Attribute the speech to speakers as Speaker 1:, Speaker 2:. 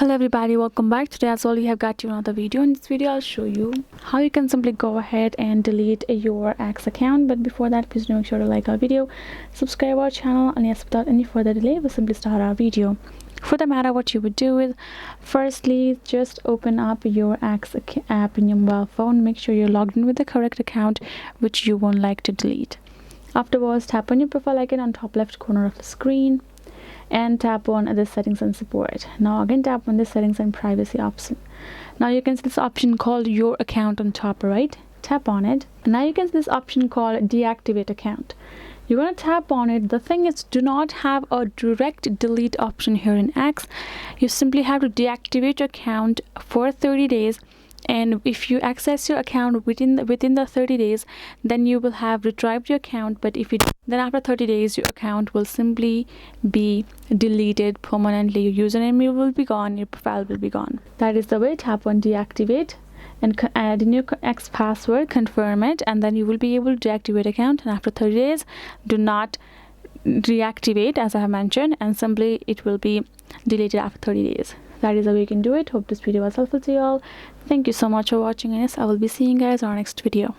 Speaker 1: Hello everybody, welcome back. Today as well, we have got you another video. In this video I'll show you how you can simply go ahead and delete your X account. But before that, please do make sure to like our video, subscribe our channel, and yes, without any further delay, we'll simply start our video. For the matter, what you would do is firstly just open up your X app in your mobile phone. Make sure you're logged in with the correct account which you won't like to delete. Afterwards, tap on your profile icon on top left corner of the screen and tap on the settings and support. Now again, tap on the settings and privacy option. Now you can see this option called your account on top right. Tap on it. Now you can see this option called deactivate account. You're going to tap on it. The thing is, do not have a direct delete option here in X. You simply have to deactivate your account for 30 days, and if you access your account within the 30 days, then you will have retrieved your account. But if you then after 30 days, your account will simply be deleted permanently. Your username will be gone, your profile will be gone. That is the way. Tap on deactivate and add in your X password, confirm it, and then you will be able to deactivate account. And after 30 days, do not reactivate, as I have mentioned, and simply it will be deleted after 30 days. That is how you can do it. Hope this video was helpful to you all. Thank you so much for watching, and yes, I will be seeing you guys on our next video.